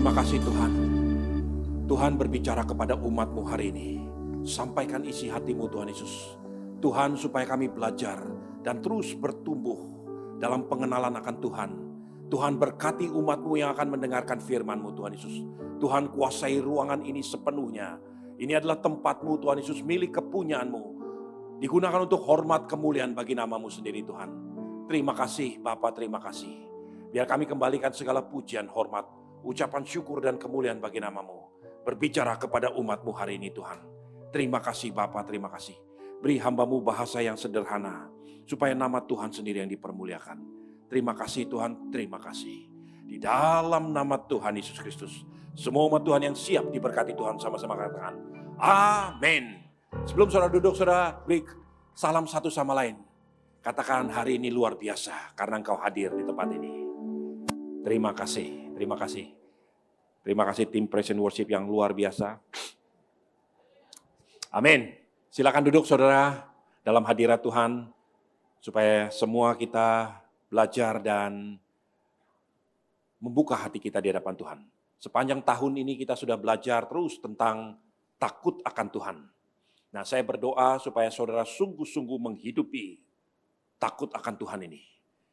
Terima kasih Tuhan. Tuhan berbicara kepada umat-Mu hari ini. Sampaikan isi hati-Mu Tuhan Yesus. Tuhan, supaya kami belajar dan terus bertumbuh dalam pengenalan akan Tuhan. Tuhan, berkati umat-Mu yang akan mendengarkan firman-Mu Tuhan Yesus. Tuhan, kuasai ruangan ini sepenuhnya. Ini adalah tempat-Mu Tuhan Yesus, milik kepunyaan-Mu. Digunakan untuk hormat kemuliaan bagi nama-Mu sendiri Tuhan. Terima kasih Bapa, terima kasih. Biar kami kembalikan segala pujian, hormat, ucapan syukur dan kemuliaan bagi nama-Mu. Berbicara kepada umat-Mu hari ini Tuhan. Terima kasih Bapa, terima kasih. Beri hamba-Mu bahasa yang sederhana, supaya nama Tuhan sendiri yang dipermuliakan. Terima kasih Tuhan, terima kasih. Di dalam nama Tuhan Yesus Kristus, semua umat Tuhan yang siap diberkati Tuhan sama-sama katakan, amin. Sebelum saudara duduk, saudara beri salam satu sama lain. Katakan, hari ini luar biasa karena engkau hadir di tempat ini. Terima kasih, terima kasih. Terima kasih tim Praise and Worship yang luar biasa. Amin. Silakan duduk saudara dalam hadirat Tuhan, supaya semua kita belajar dan membuka hati kita di hadapan Tuhan. Sepanjang tahun ini kita sudah belajar terus tentang takut akan Tuhan. Nah, saya berdoa supaya saudara sungguh-sungguh menghidupi takut akan Tuhan ini.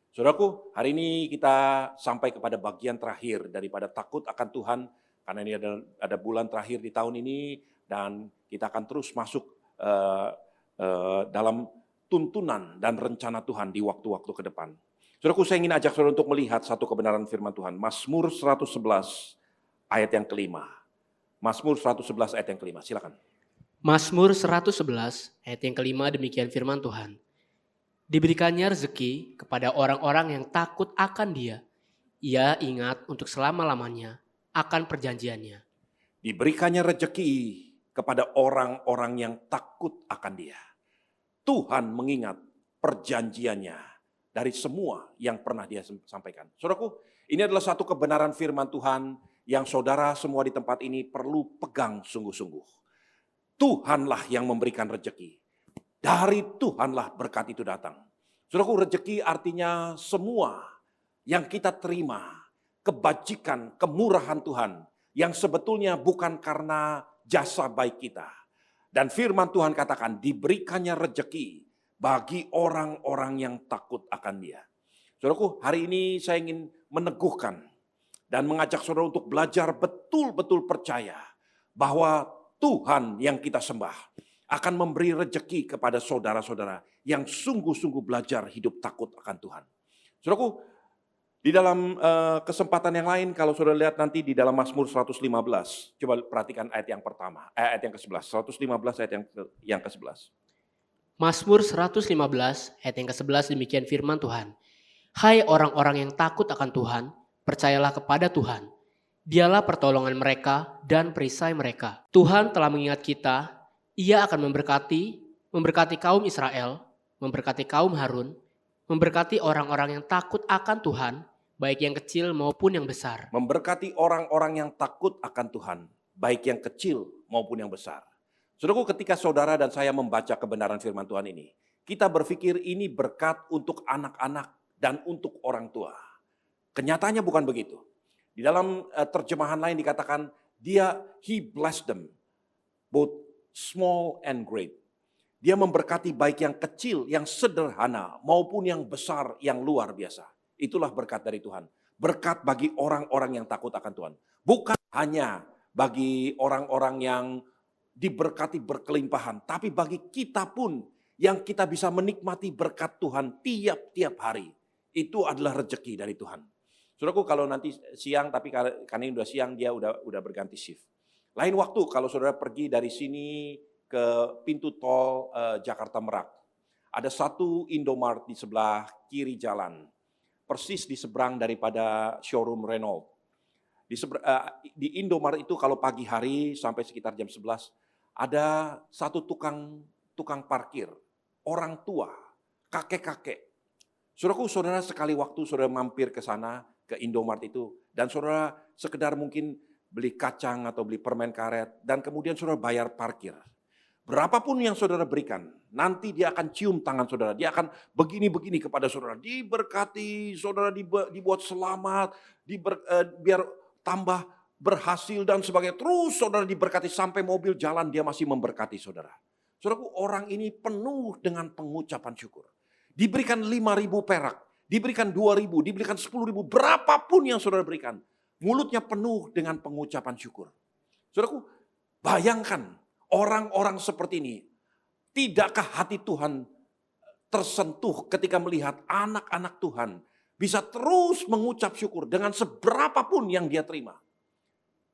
Saudaraku, hari ini kita sampai kepada bagian terakhir daripada takut akan Tuhan, karena ini ada bulan terakhir di tahun ini, dan kita akan terus masuk dalam tuntunan dan rencana Tuhan di waktu-waktu ke depan. Saudaraku, saya ingin ajak saudara untuk melihat satu kebenaran firman Tuhan. Mazmur 111 ayat yang kelima. Mazmur 111 ayat yang kelima, silakan. Mazmur 111 ayat yang kelima, demikian firman Tuhan. Diberikannya rezeki kepada orang-orang yang takut akan Dia. Ia ingat untuk selama-lamanya akan perjanjiannya. Diberikannya rezeki kepada orang-orang yang takut akan Dia. Tuhan mengingat perjanjiannya dari semua yang pernah Dia sampaikan. Saudaraku, ini adalah satu kebenaran firman Tuhan yang saudara semua di tempat ini perlu pegang sungguh-sungguh. Tuhanlah yang memberikan rezeki. Dari Tuhanlah berkat itu datang. Saudaraku, rezeki artinya semua yang kita terima, kebajikan, kemurahan Tuhan, yang sebetulnya bukan karena jasa baik kita. Dan firman Tuhan katakan, diberikannya rezeki bagi orang-orang yang takut akan Dia. Saudaraku, hari ini saya ingin meneguhkan dan mengajak saudara untuk belajar betul-betul percaya bahwa Tuhan yang kita sembah akan memberi rezeki kepada saudara-saudara yang sungguh-sungguh belajar hidup takut akan Tuhan. Saudaraku, di dalam kesempatan yang lain, kalau saudara lihat nanti di dalam Mazmur 115, coba perhatikan ayat yang pertama, ayat yang ke-11, 115 ayat yang ke-11. Mazmur 115 ayat yang ke-11, demikian firman Tuhan. Hai orang-orang yang takut akan Tuhan, percayalah kepada Tuhan. Dialah pertolongan mereka dan perisai mereka. Tuhan telah mengingat kita, Ia akan memberkati kaum Israel, memberkati kaum Harun, memberkati orang-orang yang takut akan Tuhan, baik yang kecil maupun yang besar. Memberkati orang-orang yang takut akan Tuhan, baik yang kecil maupun yang besar. Saudaraku, ketika saudara dan saya membaca kebenaran firman Tuhan ini, kita berpikir ini berkat untuk anak-anak dan untuk orang tua. Kenyataannya bukan begitu. Di dalam terjemahan lain dikatakan, He blessed them, both small and great. Dia memberkati baik yang kecil, yang sederhana, maupun yang besar, yang luar biasa. Itulah berkat dari Tuhan. Berkat bagi orang-orang yang takut akan Tuhan. Bukan hanya bagi orang-orang yang diberkati berkelimpahan, tapi bagi kita pun yang kita bisa menikmati berkat Tuhan tiap-tiap hari. Itu adalah rezeki dari Tuhan. Saudaraku, kalau nanti siang, tapi karena ini udah siang, dia udah berganti shift. Lain waktu kalau saudara pergi dari sini ke pintu tol Jakarta Merak, ada satu Indomart di sebelah kiri jalan, persis di seberang daripada showroom Renault. Di Indomart itu kalau pagi hari sampai sekitar jam 11, ada satu tukang parkir, orang tua, kakek-kakek. Saudara sekali waktu saudara mampir ke sana, ke Indomart itu, dan saudara sekedar mungkin beli kacang atau beli permen karet, dan kemudian saudara bayar parkir. Berapapun yang saudara berikan, nanti dia akan cium tangan saudara. Dia akan begini-begini kepada saudara. Diberkati, saudara dibuat selamat, biar tambah berhasil dan sebagainya. Terus saudara diberkati sampai mobil jalan dia masih memberkati saudara. Saudaraku, orang ini penuh dengan pengucapan syukur. Diberikan 5.000 perak, diberikan 2.000, diberikan 10.000, berapapun yang saudara berikan. Mulutnya penuh dengan pengucapan syukur. Saudaraku, bayangkan orang-orang seperti ini. Tidakkah hati Tuhan tersentuh ketika melihat anak-anak Tuhan bisa terus mengucap syukur dengan seberapapun yang dia terima.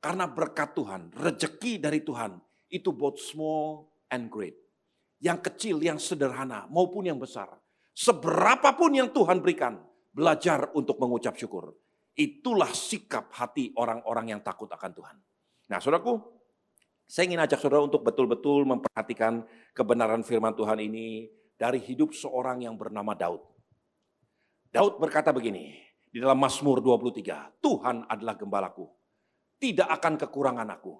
Karena berkat Tuhan, rejeki dari Tuhan, itu both small and great. Yang kecil, yang sederhana maupun yang besar. Seberapapun yang Tuhan berikan, belajar untuk mengucap syukur. Itulah sikap hati orang-orang yang takut akan Tuhan. Nah, saudaraku, saya ingin ajak saudara untuk betul-betul memperhatikan kebenaran firman Tuhan ini dari hidup seorang yang bernama Daud. Daud berkata begini, di dalam Mazmur 23, Tuhan adalah gembalaku, tidak akan kekurangan aku.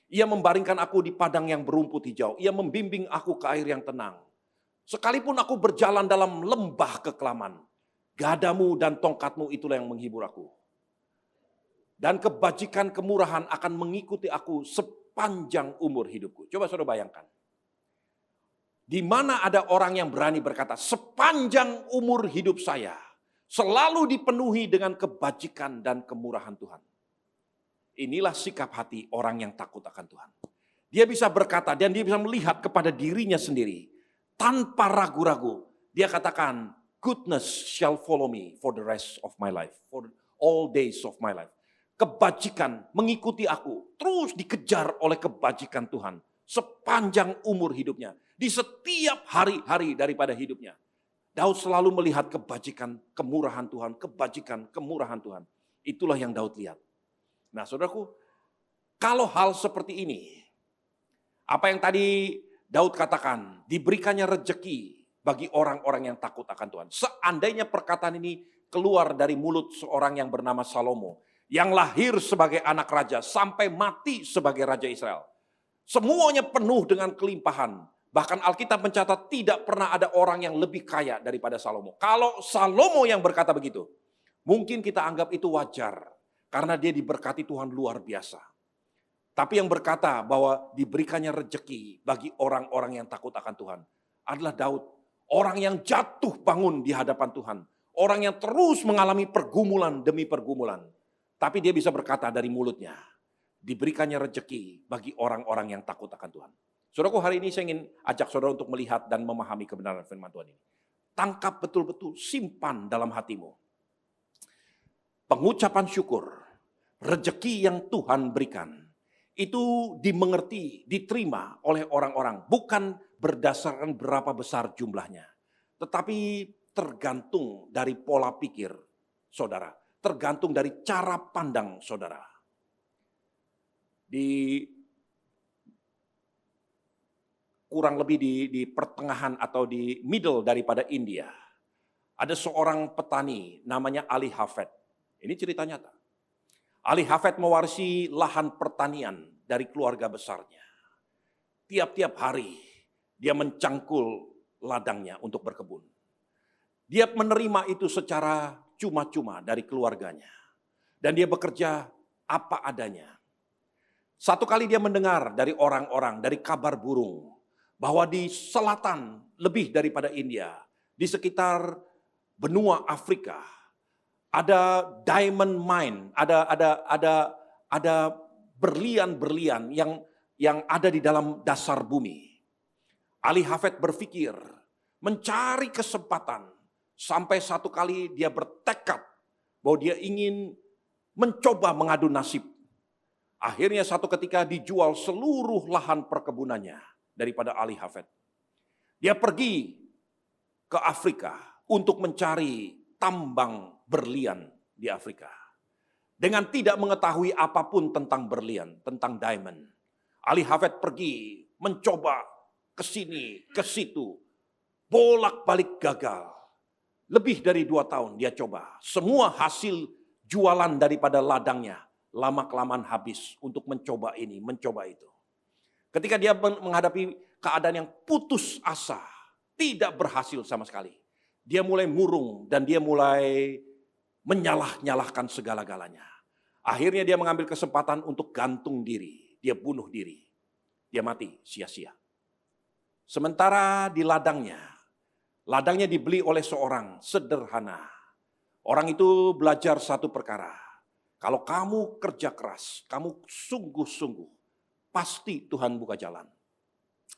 Ia membaringkan aku di padang yang berumput hijau, ia membimbing aku ke air yang tenang. Sekalipun aku berjalan dalam lembah kekelaman, gadamu dan tongkatmu itulah yang menghibur aku. Dan kebajikan kemurahan akan mengikuti aku sepanjang umur hidupku. Coba saudara bayangkan. Di mana ada orang yang berani berkata, sepanjang umur hidup saya selalu dipenuhi dengan kebajikan dan kemurahan Tuhan. Inilah sikap hati orang yang takut akan Tuhan. Dia bisa berkata dan dia bisa melihat kepada dirinya sendiri. Tanpa ragu-ragu, dia katakan, goodness shall follow me for the rest of my life. For all days of my life. Kebajikan mengikuti aku, terus dikejar oleh kebajikan Tuhan. Sepanjang umur hidupnya. Di setiap hari-hari daripada hidupnya. Daud selalu melihat kebajikan, kemurahan Tuhan, kebajikan, kemurahan Tuhan. Itulah yang Daud lihat. Nah saudaraku, kalau hal seperti ini, apa yang tadi Daud katakan, diberikannya rejeki bagi orang-orang yang takut akan Tuhan. Seandainya perkataan ini keluar dari mulut seorang yang bernama Salomo, yang lahir sebagai anak raja, sampai mati sebagai raja Israel. Semuanya penuh dengan kelimpahan. Bahkan Alkitab mencatat tidak pernah ada orang yang lebih kaya daripada Salomo. Kalau Salomo yang berkata begitu, mungkin kita anggap itu wajar. Karena dia diberkati Tuhan luar biasa. Tapi yang berkata bahwa diberikannya rejeki bagi orang-orang yang takut akan Tuhan adalah Daud. Orang yang jatuh bangun di hadapan Tuhan. Orang yang terus mengalami pergumulan demi pergumulan. Tapi dia bisa berkata dari mulutnya, diberikannya rejeki bagi orang-orang yang takut akan Tuhan. Saudaraku, hari ini saya ingin ajak saudara untuk melihat dan memahami kebenaran firman Tuhan ini. Tangkap betul-betul, simpan dalam hatimu. Pengucapan syukur, rejeki yang Tuhan berikan, itu dimengerti, diterima oleh orang-orang. Bukan berdasarkan berapa besar jumlahnya. Tetapi tergantung dari pola pikir saudara. Tergantung dari cara pandang saudara. Kurang lebih di pertengahan atau di middle daripada India. Ada seorang petani namanya Ali Hafed. Ini cerita nyata. Ali Hafed mewarisi lahan pertanian dari keluarga besarnya. Tiap-tiap hari dia mencangkul ladangnya untuk berkebun. Dia menerima itu secara cuma-cuma dari keluarganya. Dan dia bekerja apa adanya. Satu kali dia mendengar dari orang-orang, dari kabar burung, bahwa di selatan lebih daripada India, di sekitar benua Afrika, ada diamond mine, ada berlian-berlian yang ada di dalam dasar bumi. Ali Hafed berpikir mencari kesempatan, sampai satu kali dia bertekad bahwa dia ingin mencoba mengadu nasib. Akhirnya satu ketika dijual seluruh lahan perkebunannya daripada Ali Hafed. Dia pergi ke Afrika untuk mencari tambang berlian di Afrika. Dengan tidak mengetahui apapun tentang berlian, tentang diamond. Ali Hafed pergi mencoba ke sini, ke situ. Bolak-balik gagal. Lebih dari 2 tahun dia coba. Semua hasil jualan daripada ladangnya lama-kelamaan habis untuk mencoba ini, mencoba itu. Ketika dia menghadapi keadaan yang putus asa, tidak berhasil sama sekali. Dia mulai murung dan dia mulai menyalah-nyalahkan segala-galanya. Akhirnya dia mengambil kesempatan untuk gantung diri. Dia bunuh diri. Dia mati sia-sia. Sementara di ladangnya dibeli oleh seorang sederhana. Orang itu belajar satu perkara. Kalau kamu kerja keras, kamu sungguh-sungguh, pasti Tuhan buka jalan.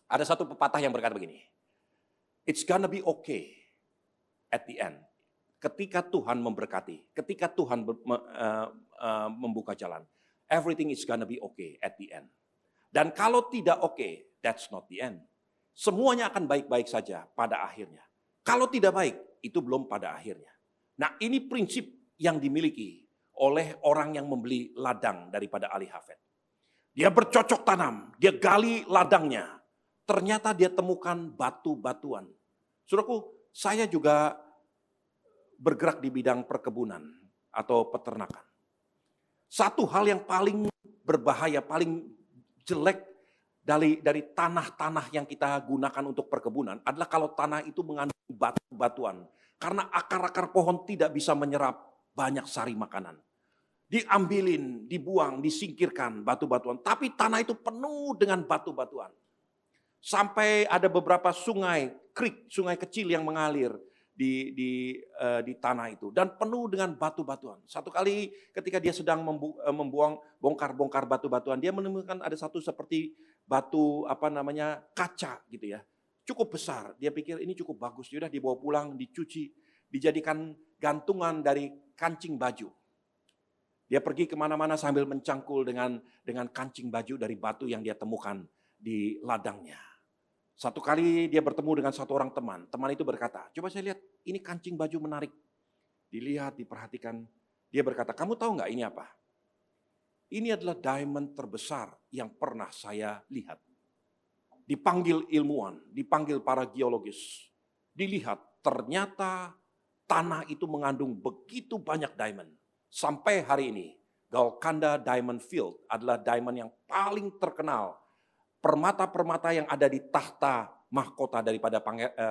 Ada satu pepatah yang berkata begini, it's gonna be okay at the end. Ketika Tuhan memberkati, ketika Tuhan membuka jalan, everything is gonna be okay at the end. Dan kalau tidak okay, that's not the end. Semuanya akan baik-baik saja pada akhirnya. Kalau tidak baik, itu belum pada akhirnya. Nah, ini prinsip yang dimiliki oleh orang yang membeli ladang daripada Ali Hafed. Dia bercocok tanam, dia gali ladangnya. Ternyata dia temukan batu-batuan. Saudaraku, saya juga bergerak di bidang perkebunan atau peternakan. Satu hal yang paling berbahaya, paling jelek dari tanah-tanah yang kita gunakan untuk perkebunan adalah kalau tanah itu mengandung batu-batuan. Karena akar-akar pohon tidak bisa menyerap banyak sari makanan. Diambilin, dibuang, disingkirkan batu-batuan. Tapi tanah itu penuh dengan batu-batuan. Sampai ada beberapa sungai kecil yang mengalir di tanah itu. Dan penuh dengan batu-batuan. Satu kali ketika dia sedang bongkar batu-batuan, dia menemukan ada satu seperti batu kaca gitu ya. Cukup besar, dia pikir ini cukup bagus, sudah dibawa pulang, dicuci, dijadikan gantungan dari kancing baju. Dia pergi kemana-mana sambil mencangkul dengan kancing baju dari batu yang dia temukan di ladangnya. Satu kali dia bertemu dengan satu orang teman itu berkata, coba saya lihat, ini kancing baju menarik. Dilihat, diperhatikan, dia berkata, kamu tahu nggak ini apa? Ini adalah diamond terbesar yang pernah saya lihat. Dipanggil ilmuwan, dipanggil para geologis. Dilihat, ternyata tanah itu mengandung begitu banyak diamond. Sampai hari ini, Golconda Diamond Field adalah diamond yang paling terkenal. Permata-permata yang ada di tahta mahkota daripada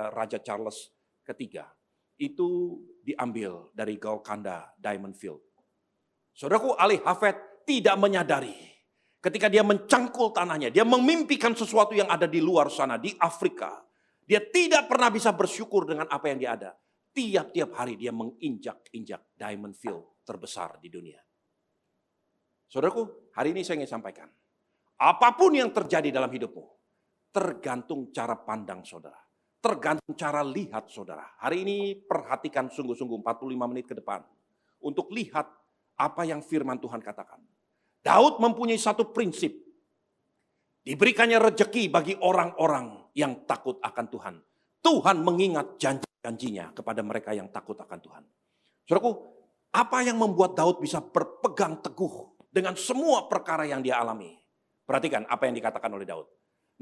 Raja Charles III. Itu diambil dari Golconda Diamond Field. Saudaraku, Ali Hafed tidak menyadari. Ketika dia mencangkul tanahnya, dia memimpikan sesuatu yang ada di luar sana, di Afrika. Dia tidak pernah bisa bersyukur dengan apa yang dia ada. Tiap-tiap hari dia menginjak-injak diamond field terbesar di dunia. Saudaraku, hari ini saya ingin sampaikan. Apapun yang terjadi dalam hidupmu, tergantung cara pandang saudara. Tergantung cara lihat saudara. Hari ini perhatikan sungguh-sungguh 45 menit ke depan. Untuk lihat apa yang firman Tuhan katakan. Daud mempunyai satu prinsip. Diberikannya rejeki bagi orang-orang yang takut akan Tuhan. Tuhan mengingat janji-janjinya kepada mereka yang takut akan Tuhan. Saudaraku, apa yang membuat Daud bisa berpegang teguh dengan semua perkara yang dia alami? Perhatikan apa yang dikatakan oleh Daud.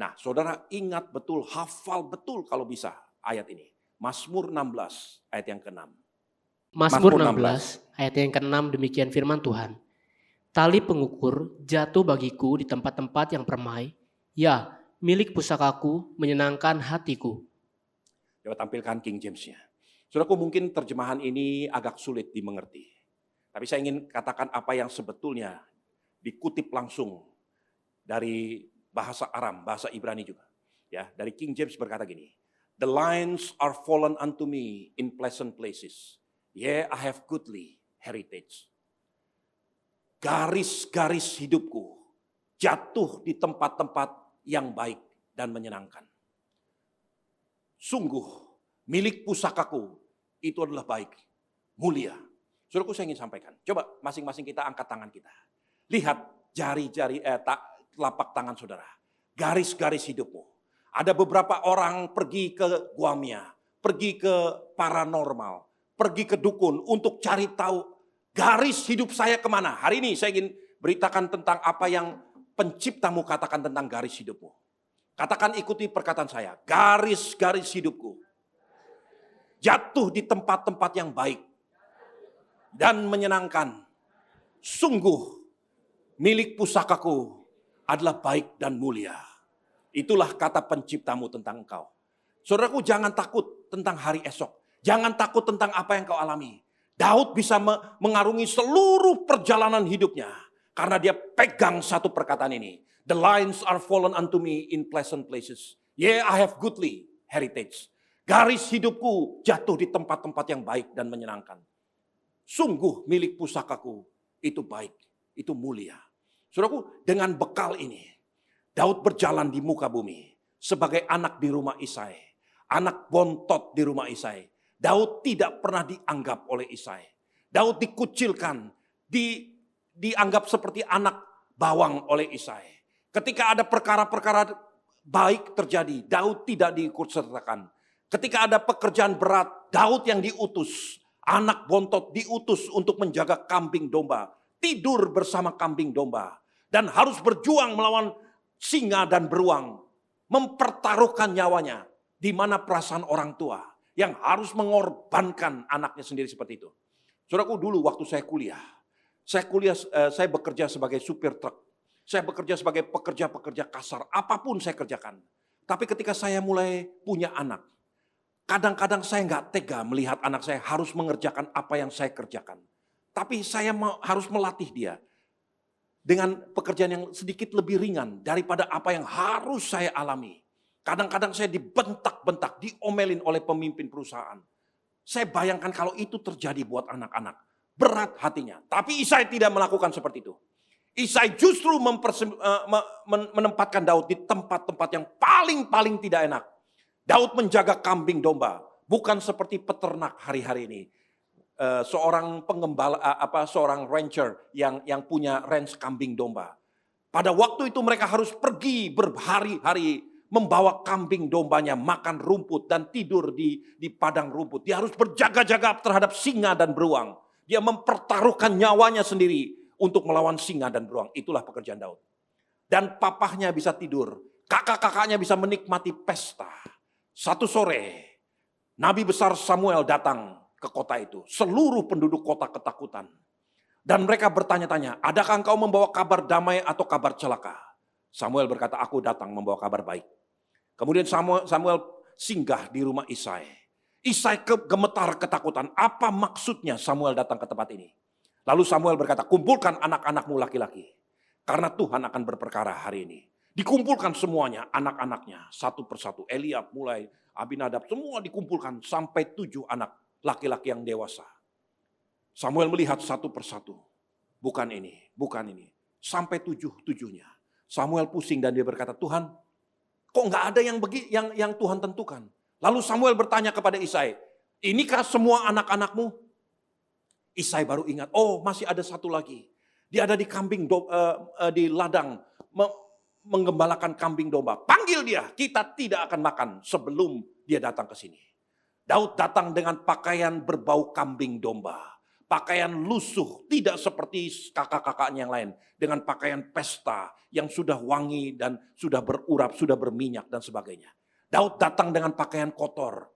Nah, saudara ingat betul, hafal betul kalau bisa ayat ini. Mazmur 16 ayat yang ke-6. Mazmur 16 ayat yang ke-6 demikian firman Tuhan. Tali pengukur jatuh bagiku di tempat-tempat yang permai. Ya, milik pusakaku menyenangkan hatiku. Coba tampilkan King James-nya. Saudaraku, mungkin terjemahan ini agak sulit dimengerti. Tapi saya ingin katakan apa yang sebetulnya dikutip langsung dari bahasa Aram, bahasa Ibrani juga. Ya, dari King James berkata gini. The lines are fallen unto me in pleasant places. Yeah, I have goodly heritage. Garis-garis hidupku jatuh di tempat-tempat yang baik dan menyenangkan. Sungguh milik pusakaku itu adalah baik, mulia. Saudaraku, saya ingin sampaikan. Coba masing-masing kita angkat tangan kita. Lihat jari-jari telapak tangan saudara. Garis-garis hidupmu. Ada beberapa orang pergi ke Guamia, pergi ke paranormal, pergi ke dukun untuk cari tahu garis hidup saya kemana? Hari ini saya ingin beritakan tentang apa yang penciptamu katakan tentang garis hidupmu. Katakan, ikuti perkataan saya. Garis-garis hidupku jatuh di tempat-tempat yang baik dan menyenangkan. Sungguh milik pusakaku adalah baik dan mulia. Itulah kata penciptamu tentang engkau. Saudaraku, jangan takut tentang hari esok. Jangan takut tentang apa yang kau alami. Daud bisa mengarungi seluruh perjalanan hidupnya karena dia pegang satu perkataan ini. The lines are fallen unto me in pleasant places. Yeah, I have goodly heritage. Garis hidupku jatuh di tempat-tempat yang baik dan menyenangkan. Sungguh milik pusakaku itu baik, itu mulia. Saudaraku, dengan bekal ini, Daud berjalan di muka bumi sebagai anak di rumah Isai. Anak bontot di rumah Isai. Daud tidak pernah dianggap oleh Isai. Daud dikucilkan, dianggap seperti anak bawang oleh Isai. Ketika ada perkara-perkara baik terjadi, Daud tidak diikutsertakan. Ketika ada pekerjaan berat, Daud yang diutus. Anak bontot diutus untuk menjaga kambing domba. Tidur bersama kambing domba. Dan harus berjuang melawan singa dan beruang. Mempertaruhkan nyawanya. Di mana perasaan orang tua yang harus mengorbankan anaknya sendiri seperti itu. Saudaraku, dulu waktu saya kuliah, saya bekerja sebagai supir truk. Saya bekerja sebagai pekerja-pekerja kasar, apapun saya kerjakan. Tapi ketika saya mulai punya anak, kadang-kadang saya nggak tega melihat anak saya harus mengerjakan apa yang saya kerjakan. Tapi saya harus melatih dia dengan pekerjaan yang sedikit lebih ringan daripada apa yang harus saya alami. Kadang-kadang saya dibentak-bentak, diomelin oleh pemimpin perusahaan. Saya bayangkan kalau itu terjadi buat anak-anak. Berat hatinya. Tapi Isai tidak melakukan seperti itu. Isai justru menempatkan Daud di tempat-tempat yang paling tidak enak. Daud menjaga kambing domba. Bukan seperti peternak hari-hari ini. Seorang pengembala, seorang rancher yang punya ranch kambing domba. Pada waktu itu mereka harus pergi berhari-hari membawa kambing dombanya makan rumput dan tidur di padang rumput. Dia harus berjaga-jaga terhadap singa dan beruang. Dia mempertaruhkan nyawanya sendiri untuk melawan singa dan beruang. Itulah pekerjaan Daud. Dan papahnya bisa tidur. Kakak-kakaknya bisa menikmati pesta. Satu sore, Nabi besar Samuel datang ke kota itu. Seluruh penduduk kota ketakutan. Dan mereka bertanya-tanya, adakah engkau membawa kabar damai atau kabar celaka? Samuel berkata, aku datang membawa kabar baik. Kemudian Samuel singgah di rumah Isai. Isai gemetar ketakutan. Apa maksudnya Samuel datang ke tempat ini? Lalu Samuel berkata, kumpulkan anak-anakmu laki-laki. Karena Tuhan akan berperkara hari ini. Dikumpulkan semuanya, anak-anaknya, satu persatu. Eliab mulai, Abinadab, semua dikumpulkan sampai 7 anak laki-laki yang dewasa. Samuel melihat satu persatu. Bukan ini. Sampai 7-7-nya. Samuel pusing dan dia berkata, Tuhan, kok nggak ada yang Tuhan tentukan? Lalu Samuel bertanya kepada Isai, inikah semua anak-anakmu? Isai baru ingat, oh masih ada satu lagi. Dia ada di di ladang menggembalakan kambing domba. Panggil dia, kita tidak akan makan sebelum dia datang ke sini. Daud datang dengan pakaian berbau kambing domba. Pakaian lusuh, tidak seperti kakak-kakaknya yang lain. Dengan pakaian pesta yang sudah wangi dan sudah berurap, sudah berminyak dan sebagainya. Daud datang dengan pakaian kotor.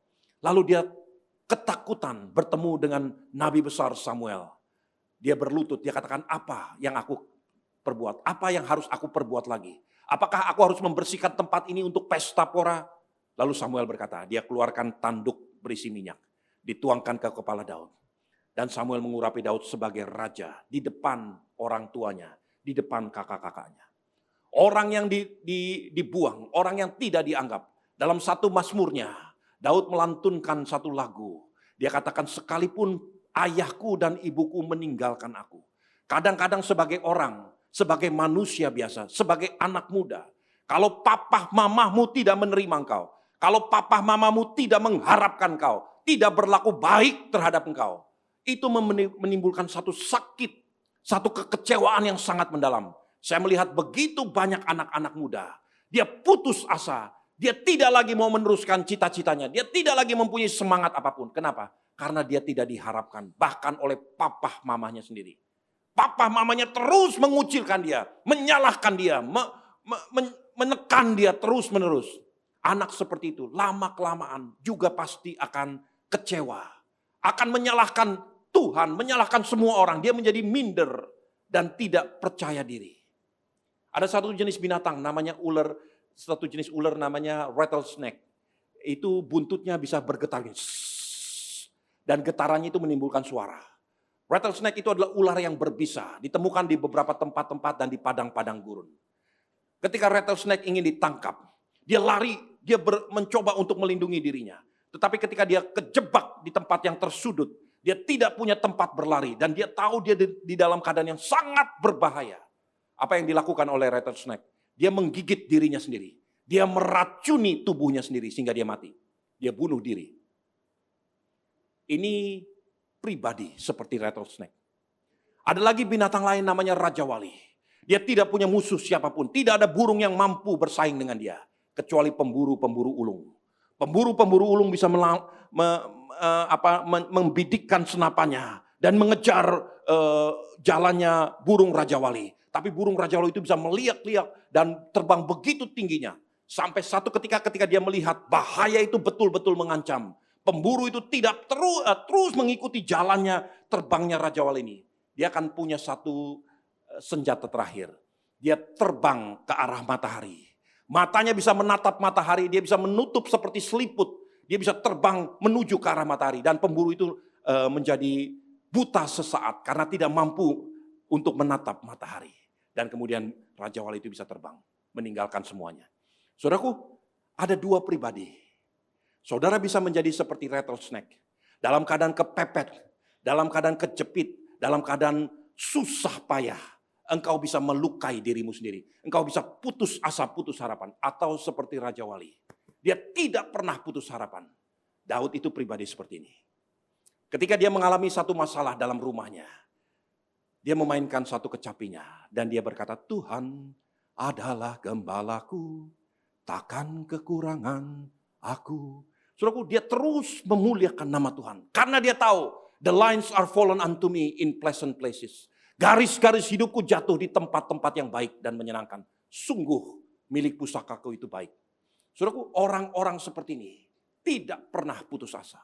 Lalu dia ketakutan bertemu dengan Nabi besar Samuel. Dia berlutut, dia katakan apa yang aku perbuat? Apa yang harus aku perbuat lagi? Apakah aku harus membersihkan tempat ini untuk pesta pora? Lalu Samuel berkata, dia keluarkan tanduk berisi minyak. Dituangkan ke kepala Daud. Dan Samuel mengurapi Daud sebagai raja di depan orang tuanya, di depan kakak-kakaknya. Orang yang dibuang, orang yang tidak dianggap. Dalam satu mazmurnya, Daud melantunkan satu lagu. Dia katakan, sekalipun ayahku dan ibuku meninggalkan aku. Kadang-kadang sebagai orang, sebagai manusia biasa, sebagai anak muda. Kalau papa mamahmu tidak menerima engkau. Kalau papa mamamu tidak mengharapkan engkau. Tidak berlaku baik terhadap engkau. Itu menimbulkan satu sakit, satu kekecewaan yang sangat mendalam. Saya melihat begitu banyak anak-anak muda. Dia putus asa. Dia tidak lagi mau meneruskan cita-citanya. Dia tidak lagi mempunyai semangat apapun. Kenapa? Karena dia tidak diharapkan. Bahkan oleh papa mamanya sendiri. Papa mamanya terus mengucilkan dia. Menyalahkan dia. Menekan dia terus menerus. Anak seperti itu lama-kelamaan juga pasti akan kecewa. Akan menyalahkan Tuhan, menyalahkan semua orang. Dia menjadi minder dan tidak percaya diri. Ada satu jenis binatang namanya ular, satu jenis ular namanya rattlesnake. Itu buntutnya bisa bergetar. Dan getarannya itu menimbulkan suara. Rattlesnake itu adalah ular yang berbisa, ditemukan di beberapa tempat-tempat dan di padang-padang gurun. Ketika rattlesnake ingin ditangkap, dia lari, dia mencoba untuk melindungi dirinya. Tetapi ketika dia kejebak di tempat yang tersudut, dia tidak punya tempat berlari dan dia tahu dia di dalam keadaan yang sangat berbahaya. Apa yang dilakukan oleh rattlesnake? Dia menggigit dirinya sendiri. Dia meracuni tubuhnya sendiri sehingga dia mati. Dia bunuh diri. Ini pribadi seperti rattlesnake. Ada lagi binatang lain namanya Raja Wali. Dia tidak punya musuh siapapun. Tidak ada burung yang mampu bersaing dengan dia. Kecuali pemburu-pemburu ulung. Pemburu-pemburu ulung bisa membidikkan senapannya. Dan mengejar jalannya burung Raja Wali. Tapi burung Raja Wali itu bisa meliak-liak dan terbang begitu tingginya. Sampai satu ketika dia melihat bahaya itu betul-betul mengancam. Pemburu itu tidak terus mengikuti jalannya terbangnya Raja Wali ini. Dia akan punya satu senjata terakhir. Dia terbang ke arah matahari. Matanya bisa menatap matahari, dia bisa menutup seperti seliput. Dia bisa terbang menuju ke arah matahari. Dan pemburu itu menjadi buta sesaat karena tidak mampu untuk menatap matahari. Dan kemudian Raja Wali itu bisa terbang, meninggalkan semuanya. Saudaraku, ada dua pribadi. Saudara bisa menjadi seperti rattlesnake. Dalam keadaan kepepet, dalam keadaan kejepit, dalam keadaan susah payah. Engkau bisa melukai dirimu sendiri. Engkau bisa putus asa, putus harapan. Atau seperti Raja Wali. Dia tidak pernah putus harapan. Daud itu pribadi seperti ini. Ketika dia mengalami satu masalah dalam rumahnya. Dia memainkan satu kecapinya. Dan dia berkata, Tuhan adalah gembalaku. Takkan kekurangan aku. Saudaraku, dia terus memuliakan nama Tuhan. Karena dia tahu, the lines are fallen unto me in pleasant places. Garis-garis hidupku jatuh di tempat-tempat yang baik dan menyenangkan. Sungguh milik pusakaku itu baik. Saudaraku, orang-orang seperti ini tidak pernah putus asa.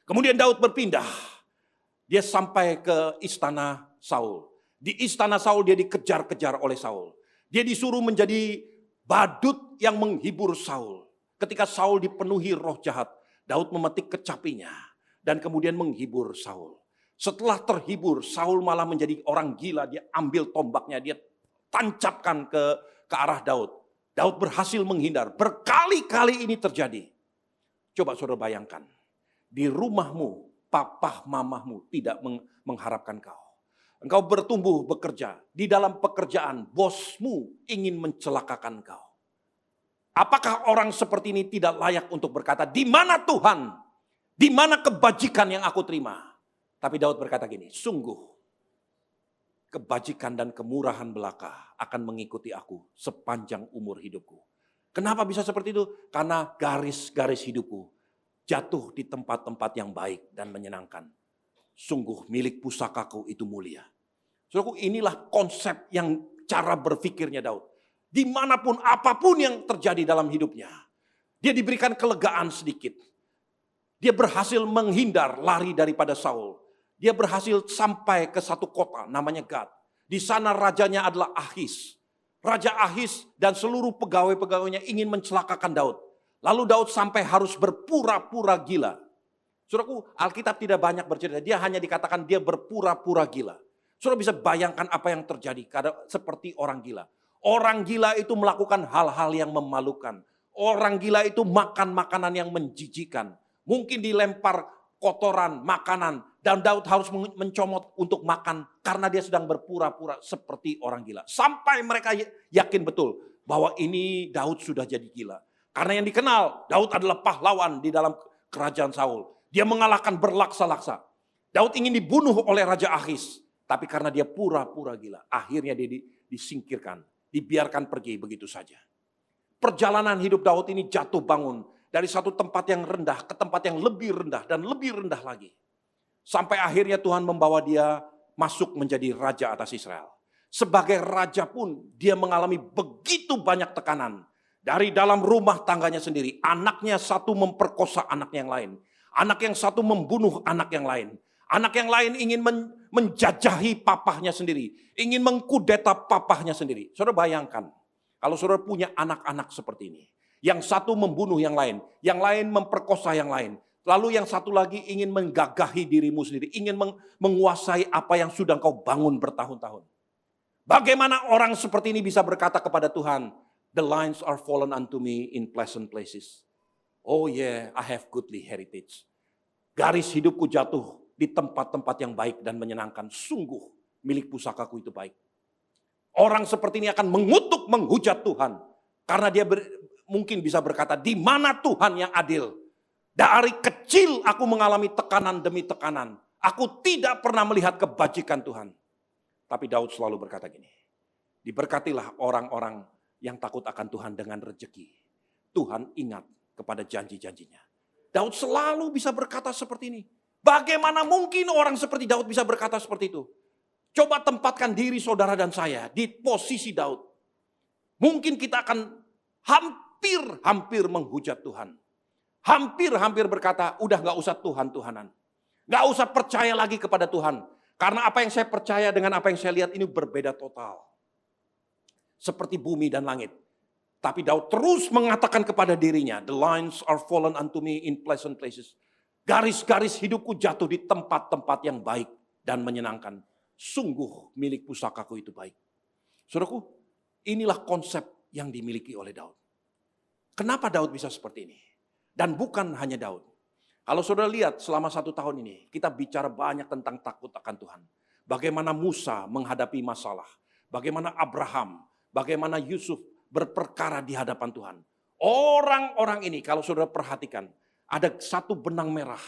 Kemudian Daud berpindah. Dia sampai ke istana Saul. Di istana Saul dia dikejar-kejar oleh Saul. Dia disuruh menjadi badut yang menghibur Saul. Ketika Saul dipenuhi roh jahat, Daud memetik kecapinya dan kemudian menghibur Saul. Setelah terhibur, Saul malah menjadi orang gila. Dia ambil tombaknya, dia tancapkan ke arah Daud. Daud berhasil menghindar. Berkali-kali ini terjadi. Coba saudara bayangkan. Di rumahmu, papah mamahmu tidak mengharapkan kau. Engkau bertumbuh bekerja. Di dalam pekerjaan, bosmu ingin mencelakakan kau. Apakah orang seperti ini tidak layak untuk berkata, di mana Tuhan? Di mana kebajikan yang aku terima? Tapi Daud berkata gini, sungguh kebajikan dan kemurahan belaka akan mengikuti aku sepanjang umur hidupku. Kenapa bisa seperti itu? Karena garis-garis hidupku jatuh di tempat-tempat yang baik dan menyenangkan. Sungguh milik pusakaku itu mulia. Saudaraku, inilah konsep yang cara berpikirnya Daud. Dimanapun apapun yang terjadi dalam hidupnya. Dia diberikan kelegaan sedikit. Dia berhasil menghindar lari daripada Saul. Dia berhasil sampai ke satu kota namanya Gad. Di sana rajanya adalah Ahis. Raja Ahis dan seluruh pegawai-pegawainya ingin mencelakakan Daud. Lalu Daud sampai harus berpura-pura gila. Saudaraku, Alkitab tidak banyak bercerita. Dia hanya dikatakan dia berpura-pura gila. Saudara bisa bayangkan apa yang terjadi seperti orang gila. Orang gila itu melakukan hal-hal yang memalukan. Orang gila itu makan makanan yang menjijikan. Mungkin dilempar kotoran, makanan. Dan Daud harus mencomot untuk makan. Karena dia sedang berpura-pura seperti orang gila. Sampai mereka yakin betul bahwa ini Daud sudah jadi gila. Karena yang dikenal, Daud adalah pahlawan di dalam kerajaan Saul. Dia mengalahkan berlaksa-laksa. Daud ingin dibunuh oleh Raja Ahis. Tapi karena dia pura-pura gila. Akhirnya dia disingkirkan. Dibiarkan pergi begitu saja. Perjalanan hidup Daud ini jatuh bangun. Dari satu tempat yang rendah ke tempat yang lebih rendah dan lebih rendah lagi. Sampai akhirnya Tuhan membawa dia masuk menjadi raja atas Israel. Sebagai raja pun dia mengalami begitu banyak tekanan. Dari dalam rumah tangganya sendiri. Anaknya satu memperkosa anak yang lain. Anak yang satu membunuh anak yang lain. Anak yang lain ingin menjajahi papahnya sendiri. Ingin mengkudeta papahnya sendiri. Saudara bayangkan. Kalau saudara punya anak-anak seperti ini. Yang satu membunuh yang lain. Yang lain memperkosa yang lain. Lalu yang satu lagi ingin menggagahi dirimu sendiri, ingin menguasai apa yang sudah kau bangun bertahun-tahun. Bagaimana orang seperti ini bisa berkata kepada Tuhan, "The lines are fallen unto me in pleasant places. Oh yeah, I have goodly heritage." Garis hidupku jatuh di tempat-tempat yang baik dan menyenangkan. Sungguh milik pusakaku itu baik. Orang seperti ini akan mengutuk, menghujat Tuhan. Karena dia mungkin bisa berkata, di mana Tuhan yang adil? Dari kecil aku mengalami tekanan demi tekanan. Aku tidak pernah melihat kebajikan Tuhan. Tapi Daud selalu berkata gini, diberkatilah orang-orang yang takut akan Tuhan dengan rejeki. Tuhan ingat kepada janji-janjinya. Daud selalu bisa berkata seperti ini. Bagaimana mungkin orang seperti Daud bisa berkata seperti itu? Coba tempatkan diri saudara dan saya di posisi Daud. Mungkin kita akan hampir menghujat Tuhan. Hampir berkata, udah gak usah Tuhan-Tuhanan. Gak usah percaya lagi kepada Tuhan. Karena apa yang saya percaya dengan apa yang saya lihat ini berbeda total. Seperti bumi dan langit. Tapi Daud terus mengatakan kepada dirinya, "The lines are fallen unto me in pleasant places." Garis-garis hidupku jatuh di tempat-tempat yang baik dan menyenangkan. Sungguh milik pusakaku itu baik. Saudaraku, inilah konsep yang dimiliki oleh Daud. Kenapa Daud bisa seperti ini? Dan bukan hanya Daud. Kalau saudara lihat selama 1 tahun ini, kita bicara banyak tentang takut akan Tuhan. Bagaimana Musa menghadapi masalah. Bagaimana Abraham, bagaimana Yusuf berperkara di hadapan Tuhan. Orang-orang ini kalau saudara perhatikan, ada satu benang merah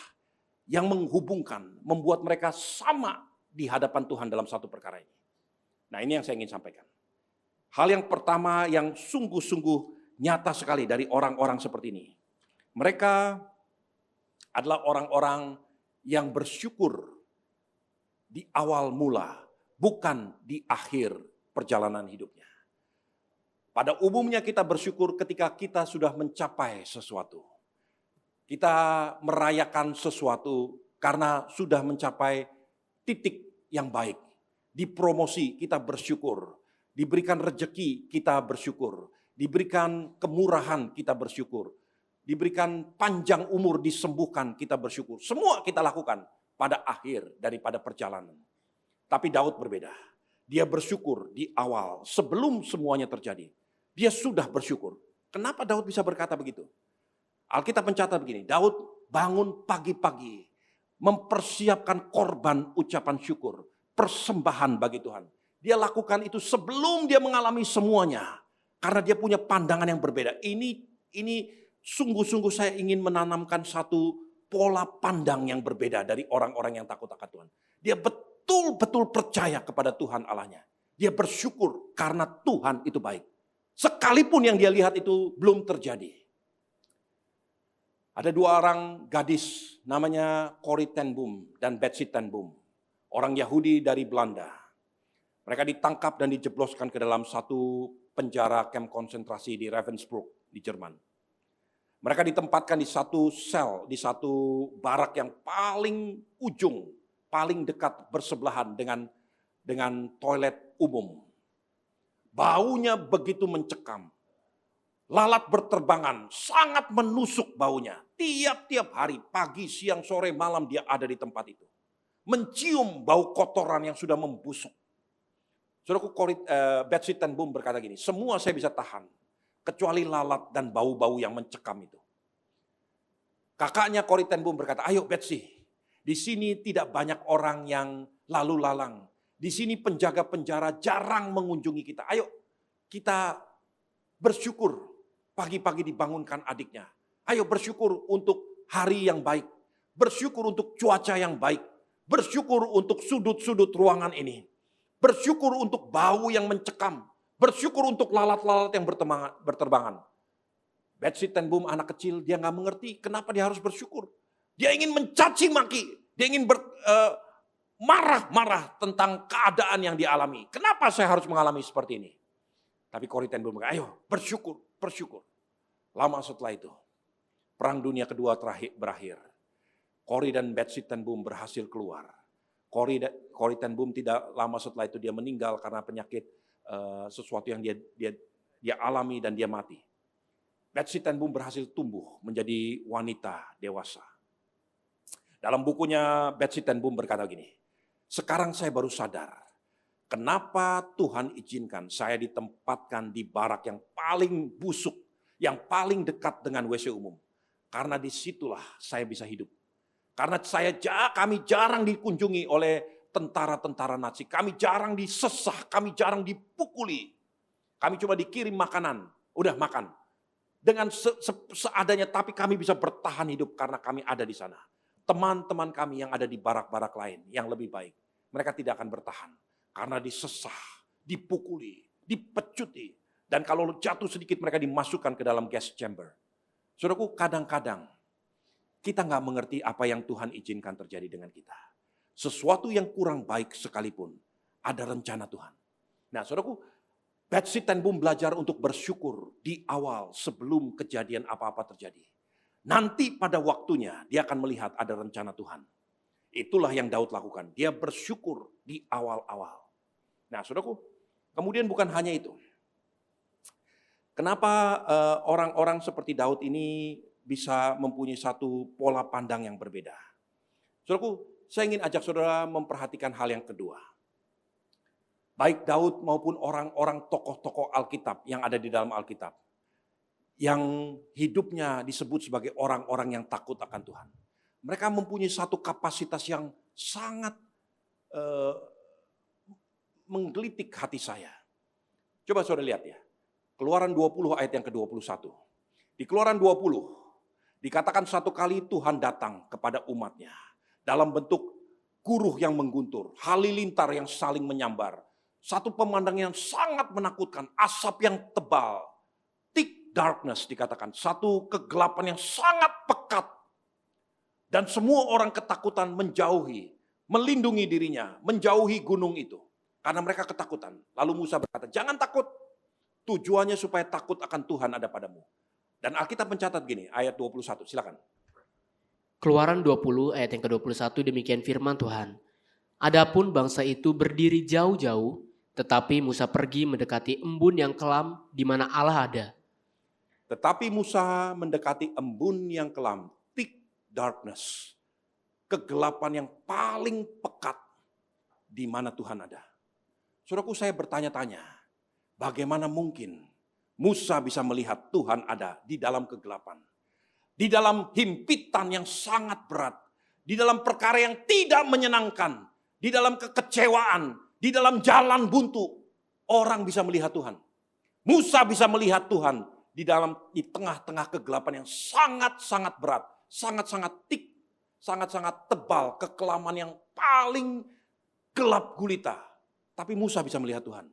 yang menghubungkan, membuat mereka sama di hadapan Tuhan dalam satu perkara ini. Nah, ini yang saya ingin sampaikan. Hal yang pertama yang sungguh-sungguh nyata sekali dari orang-orang seperti ini. Mereka adalah orang-orang yang bersyukur di awal mula, bukan di akhir perjalanan hidupnya. Pada umumnya kita bersyukur ketika kita sudah mencapai sesuatu. Kita merayakan sesuatu karena sudah mencapai titik yang baik. Dipromosi kita bersyukur. Diberikan rejeki kita bersyukur. Diberikan kemurahan kita bersyukur. Diberikan panjang umur, disembuhkan, kita bersyukur. Semua kita lakukan pada akhir daripada perjalanan. Tapi Daud berbeda. Dia bersyukur di awal, sebelum semuanya terjadi. Dia sudah bersyukur. Kenapa Daud bisa berkata begitu? Alkitab mencatat begini, Daud bangun pagi-pagi, mempersiapkan korban ucapan syukur, persembahan bagi Tuhan. Dia lakukan itu sebelum dia mengalami semuanya. Karena dia punya pandangan yang berbeda. Ini sungguh-sungguh saya ingin menanamkan satu pola pandang yang berbeda dari orang-orang yang takut akan Tuhan. Dia betul-betul percaya kepada Tuhan Allahnya. Dia bersyukur karena Tuhan itu baik. Sekalipun yang dia lihat itu belum terjadi. Ada 2 orang gadis namanya Corrie ten Boom dan Betsy ten Boom. Orang Yahudi dari Belanda. Mereka ditangkap dan dijebloskan ke dalam satu penjara kamp konsentrasi di Ravensbrück di Jerman. Mereka ditempatkan di satu sel, di satu barak yang paling ujung, paling dekat bersebelahan dengan toilet umum. Baunya begitu mencekam. Lalat berterbangan, sangat menusuk baunya. Tiap-tiap hari, pagi, siang, sore, malam dia ada di tempat itu. Mencium bau kotoran yang sudah membusuk. Saudaraku, Betsy ten Boom berkata gini, semua saya bisa tahan. Kecuali lalat dan bau-bau yang mencekam itu. Kakaknya Corrie ten Boom berkata, ayo Betsy, di sini tidak banyak orang yang lalu lalang. Di sini penjaga penjara jarang mengunjungi kita. Ayo kita bersyukur pagi-pagi dibangunkan adiknya. Ayo bersyukur untuk hari yang baik. Bersyukur untuk cuaca yang baik. Bersyukur untuk sudut-sudut ruangan ini. Bersyukur untuk bau yang mencekam. Bersyukur untuk lalat-lalat yang berterbangan. Betsy ten Boom anak kecil, dia gak mengerti kenapa dia harus bersyukur. Dia ingin mencaci maki. Dia ingin marah-marah tentang keadaan yang dialami. Kenapa saya harus mengalami seperti ini? Tapi Corrie ten Boom berkata, ayo bersyukur. Lama setelah itu, Perang Dunia Kedua berakhir. Corrie dan Betsy ten Boom berhasil keluar. Corrie ten Boom tidak lama setelah itu dia meninggal karena penyakit sesuatu yang dia alami dan dia mati. Betsy ten Boom berhasil tumbuh menjadi wanita dewasa. Dalam bukunya Betsy ten Boom berkata gini, sekarang saya baru sadar, kenapa Tuhan izinkan saya ditempatkan di barak yang paling busuk, yang paling dekat dengan WC umum. Karena disitulah saya bisa hidup. Karena kami jarang dikunjungi oleh tentara-tentara Nazi. Kami jarang disesah, kami jarang dipukuli. Kami cuma dikirim makanan, udah makan. Dengan seadanya, tapi kami bisa bertahan hidup karena kami ada di sana. Teman-teman kami yang ada di barak-barak lain yang lebih baik, mereka tidak akan bertahan. Karena disesah, dipukuli, dipecuti. Dan kalau jatuh sedikit mereka dimasukkan ke dalam gas chamber. Saudaraku, kadang-kadang kita nggak mengerti apa yang Tuhan izinkan terjadi dengan kita. Sesuatu yang kurang baik sekalipun, ada rencana Tuhan. Nah, saudaraku, Betsy ten Boom belajar untuk bersyukur di awal sebelum kejadian apa-apa terjadi. Nanti pada waktunya dia akan melihat ada rencana Tuhan. Itulah yang Daud lakukan. Dia bersyukur di awal-awal. Nah, saudaraku, kemudian bukan hanya itu. Kenapa orang-orang seperti Daud ini bisa mempunyai satu pola pandang yang berbeda? Saudaraku, saya ingin ajak saudara memperhatikan hal yang kedua. Baik Daud maupun orang-orang tokoh-tokoh Alkitab yang ada di dalam Alkitab. Yang hidupnya disebut sebagai orang-orang yang takut akan Tuhan. Mereka mempunyai satu kapasitas yang sangat menggelitik hati saya. Coba saudara lihat ya. Keluaran 20 ayat yang ke-21. Di Keluaran 20 dikatakan satu kali Tuhan datang kepada umatnya. Dalam bentuk guruh yang mengguntur, halilintar yang saling menyambar. Satu pemandangan yang sangat menakutkan, asap yang tebal. Thick darkness dikatakan, satu kegelapan yang sangat pekat. Dan semua orang ketakutan menjauhi, melindungi dirinya, menjauhi gunung itu. Karena mereka ketakutan. Lalu Musa berkata, jangan takut. Tujuannya supaya takut akan Tuhan ada padamu. Dan Alkitab mencatat gini, ayat 21, silakan. Keluaran 20 ayat yang ke-21 demikian firman Tuhan. Adapun bangsa itu berdiri jauh-jauh, tetapi Musa pergi mendekati embun yang kelam di mana Allah ada. Tetapi Musa mendekati embun yang kelam, thick darkness, kegelapan yang paling pekat di mana Tuhan ada. Saudaraku, saya bertanya-tanya, bagaimana mungkin Musa bisa melihat Tuhan ada di dalam kegelapan? Di dalam himpitan yang sangat berat, di dalam perkara yang tidak menyenangkan, di dalam kekecewaan, di dalam jalan buntu, orang bisa melihat Tuhan. Musa bisa melihat Tuhan di tengah-tengah kegelapan yang sangat-sangat berat, sangat-sangat thick, sangat-sangat tebal, kekelaman yang paling gelap gulita. Tapi Musa bisa melihat Tuhan.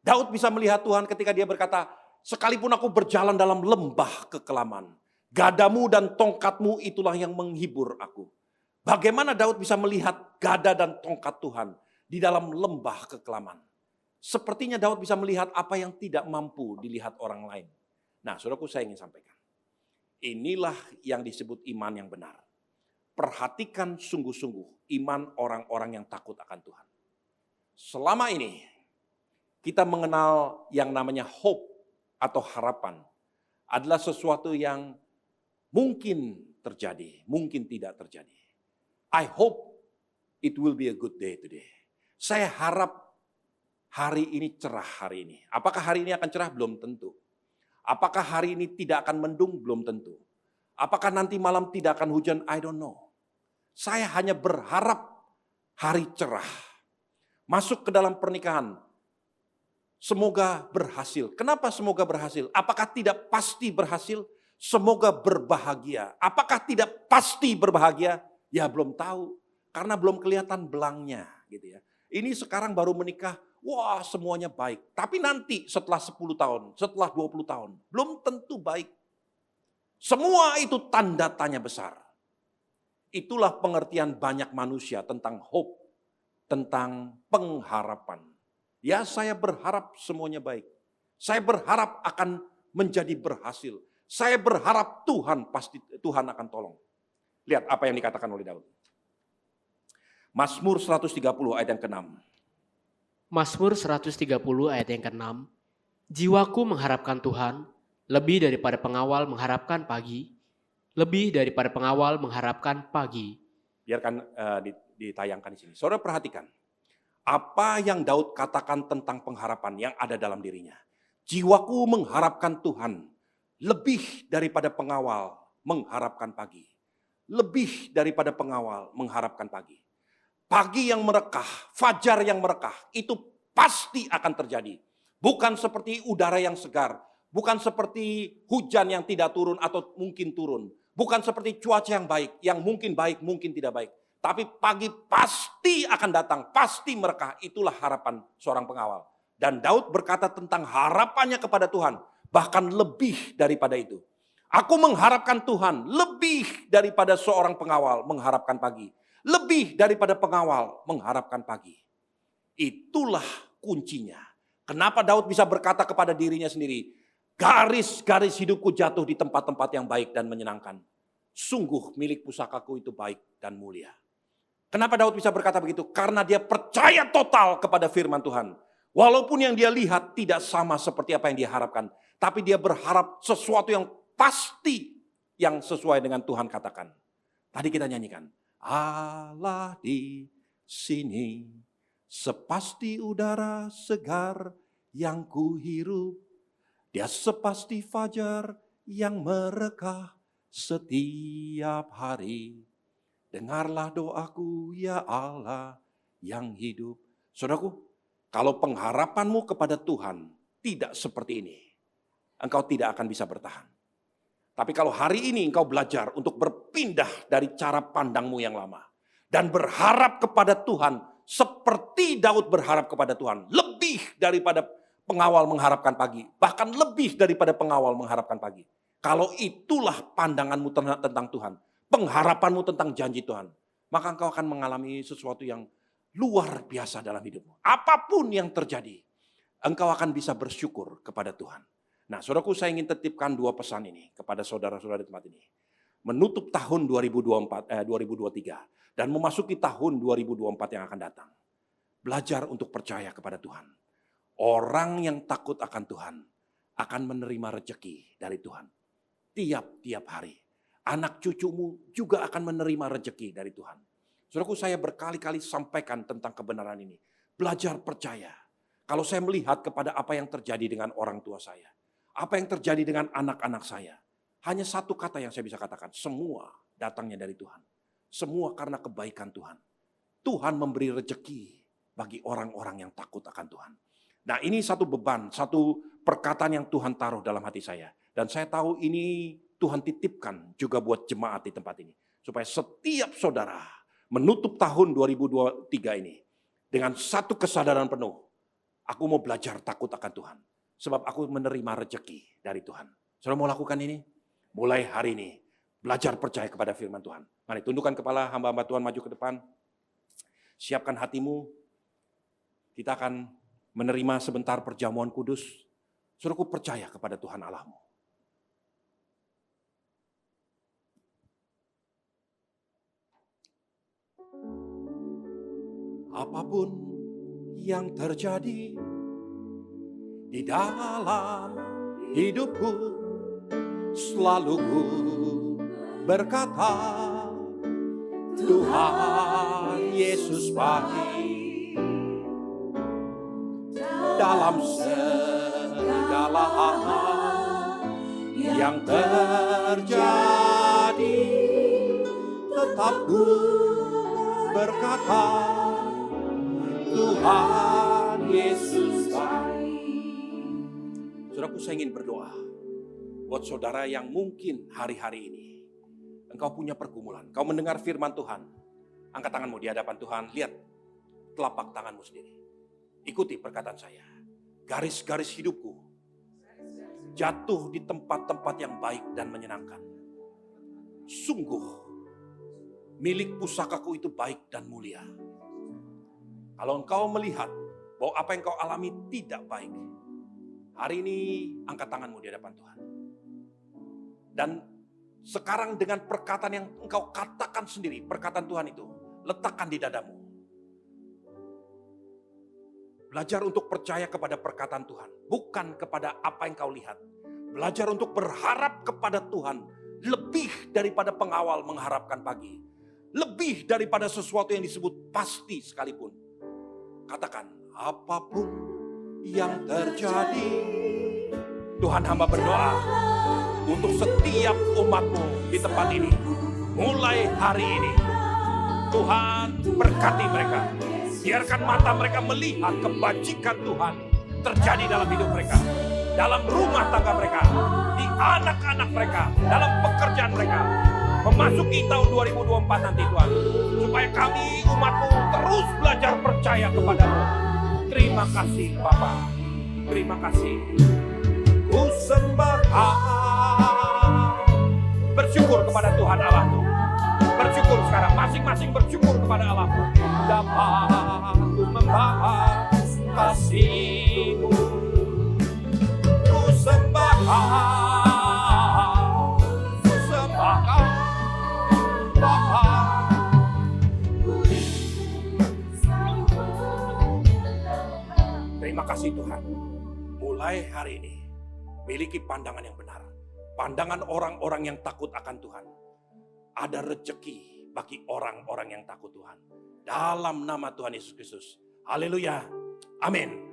Daud bisa melihat Tuhan ketika dia berkata, sekalipun aku berjalan dalam lembah kekelaman, gadamu dan tongkatmu itulah yang menghibur aku. Bagaimana Daud bisa melihat gada dan tongkat Tuhan di dalam lembah kekelaman? Sepertinya Daud bisa melihat apa yang tidak mampu dilihat orang lain. Nah, saudaraku, saya ingin sampaikan. Inilah yang disebut iman yang benar. Perhatikan sungguh-sungguh iman orang-orang yang takut akan Tuhan. Selama ini kita mengenal yang namanya hope atau harapan adalah sesuatu yang mungkin terjadi, mungkin tidak terjadi. I hope it will be a good day today. Saya harap hari ini cerah hari ini. Apakah hari ini akan cerah? Belum tentu. Apakah hari ini tidak akan mendung? Belum tentu. Apakah nanti malam tidak akan hujan? I don't know. Saya hanya berharap hari cerah. Masuk ke dalam pernikahan. Semoga berhasil. Kenapa semoga berhasil? Apakah tidak pasti berhasil? Semoga berbahagia. Apakah tidak pasti berbahagia? Ya belum tahu. Karena belum kelihatan belangnya. Gitu ya. Ini sekarang baru menikah. Wah, semuanya baik. Tapi nanti setelah 10 tahun, setelah 20 tahun, belum tentu baik. Semua itu tanda tanya besar. Itulah pengertian banyak manusia tentang hope, tentang pengharapan. Ya, saya berharap semuanya baik. Saya berharap akan menjadi berhasil. Saya berharap Tuhan akan tolong. Lihat apa yang dikatakan oleh Daud. Mazmur 130 ayat yang ke-6. Mazmur 130 ayat yang ke-6. Jiwaku mengharapkan Tuhan lebih daripada pengawal mengharapkan pagi. lebih daripada pengawal mengharapkan pagi. Biarkan ditayangkan di sini. Saudara perhatikan, apa yang Daud katakan tentang pengharapan yang ada dalam dirinya. Jiwaku mengharapkan Tuhan, lebih daripada pengawal mengharapkan pagi. Lebih daripada pengawal mengharapkan pagi. Pagi yang merekah, fajar yang merekah, itu pasti akan terjadi. Bukan seperti udara yang segar, bukan seperti hujan yang tidak turun atau mungkin turun. Bukan seperti cuaca yang baik, mungkin tidak baik. Tapi pagi pasti akan datang, pasti merekah. Itulah harapan seorang pengawal. Dan Daud berkata tentang harapannya kepada Tuhan, bahkan lebih daripada itu. Aku mengharapkan Tuhan lebih daripada seorang pengawal mengharapkan pagi. Lebih daripada pengawal mengharapkan pagi. Itulah kuncinya. Kenapa Daud bisa berkata kepada dirinya sendiri, garis-garis hidupku jatuh di tempat-tempat yang baik dan menyenangkan. Sungguh milik pusakaku itu baik dan mulia. Kenapa Daud bisa berkata begitu? Karena dia percaya total kepada firman Tuhan. Walaupun yang dia lihat tidak sama seperti apa yang dia harapkan. Tapi dia berharap sesuatu yang pasti yang sesuai dengan Tuhan katakan. Tadi kita nyanyikan. Allah di sini, sepasti udara segar yang kuhirup. Dia sepasti fajar yang merekah setiap hari. Dengarlah doaku ya Allah yang hidup. Saudaraku, kalau pengharapanmu kepada Tuhan tidak seperti ini, engkau tidak akan bisa bertahan. Tapi kalau hari ini engkau belajar untuk berpindah dari cara pandangmu yang lama. Dan berharap kepada Tuhan seperti Daud berharap kepada Tuhan. Lebih daripada pengawal mengharapkan pagi. Bahkan lebih daripada pengawal mengharapkan pagi. Kalau itulah pandanganmu tentang Tuhan. Pengharapanmu tentang janji Tuhan. Maka engkau akan mengalami sesuatu yang luar biasa dalam hidupmu. Apapun yang terjadi, engkau akan bisa bersyukur kepada Tuhan. Nah, saudaraku, saya ingin titipkan dua pesan ini kepada saudara-saudara di tempat ini. Menutup tahun 2023 dan memasuki tahun 2024 yang akan datang. Belajar untuk percaya kepada Tuhan. Orang yang takut akan Tuhan akan menerima rezeki dari Tuhan. Tiap-tiap hari. Anak cucumu juga akan menerima rezeki dari Tuhan. Saudaraku, saya berkali-kali sampaikan tentang kebenaran ini. Belajar percaya. Kalau saya melihat kepada apa yang terjadi dengan orang tua saya. Apa yang terjadi dengan anak-anak saya. Hanya satu kata yang saya bisa katakan. Semua datangnya dari Tuhan. Semua karena kebaikan Tuhan. Tuhan memberi rezeki bagi orang-orang yang takut akan Tuhan. Nah, ini satu beban, satu perkataan yang Tuhan taruh dalam hati saya. Dan saya tahu ini Tuhan titipkan juga buat jemaat di tempat ini. Supaya setiap saudara menutup tahun 2023 ini dengan satu kesadaran penuh. Aku mau belajar takut akan Tuhan. Sebab aku menerima rezeki dari Tuhan. Saudara mau lakukan ini? Mulai hari ini. Belajar percaya kepada firman Tuhan. Mari tundukkan kepala, hamba-hamba Tuhan maju ke depan. Siapkan hatimu. Kita akan menerima sebentar perjamuan kudus. Saudaraku percaya kepada Tuhan Allahmu. Apapun yang terjadi di dalam hidupku, selalu ku berkata, Tuhan Yesus baik. Dalam segala hal yang terjadi, tetap ku berkata, Tuhan Yesus baik. Saudaraku, saya ingin berdoa buat saudara yang mungkin hari-hari ini engkau punya pergumulan, kau mendengar firman Tuhan. Angkat tanganmu di hadapan Tuhan, lihat telapak tanganmu sendiri. Ikuti perkataan saya. Garis-garis hidupku jatuh di tempat-tempat yang baik dan menyenangkan. Sungguh milik pusakaku itu baik dan mulia. Kalau engkau melihat bahwa apa yang kau alami tidak baik, hari ini angkat tanganmu di hadapan Tuhan. Dan sekarang dengan perkataan yang engkau katakan sendiri, perkataan Tuhan itu, letakkan di dadamu. Belajar untuk percaya kepada perkataan Tuhan, bukan kepada apa yang kau lihat. Belajar untuk berharap kepada Tuhan, lebih daripada pengawal mengharapkan pagi. Lebih daripada sesuatu yang disebut pasti sekalipun. Katakan, apapun yang terjadi. Tuhan, hamba berdoa untuk setiap umat-Mu di tempat ini. Mulai hari ini, Tuhan berkati mereka. Biarkan mata mereka melihat kebajikan Tuhan terjadi dalam hidup mereka. Dalam rumah tangga mereka, di anak-anak mereka, dalam pekerjaan mereka. Memasuki tahun 2024 nanti Tuhan. Supaya kami umat-Mu terus belajar percaya kepada-Mu. Terima kasih Bapa. Terima kasih. Ku sembah bersyukur kepada Tuhan Allah-Mu. Bersyukur sekarang, masing-masing bersyukur kepada Allah-Mu. Dapat ku membahas kasih-Mu. Ku sembah, ku sembah Bapa. Terima kasih Tuhan. Mulai hari ini, miliki pandangan yang benar. Pandangan orang-orang yang takut akan Tuhan. Ada rezeki bagi orang-orang yang takut Tuhan. Dalam nama Tuhan Yesus Kristus. Haleluya. Amin.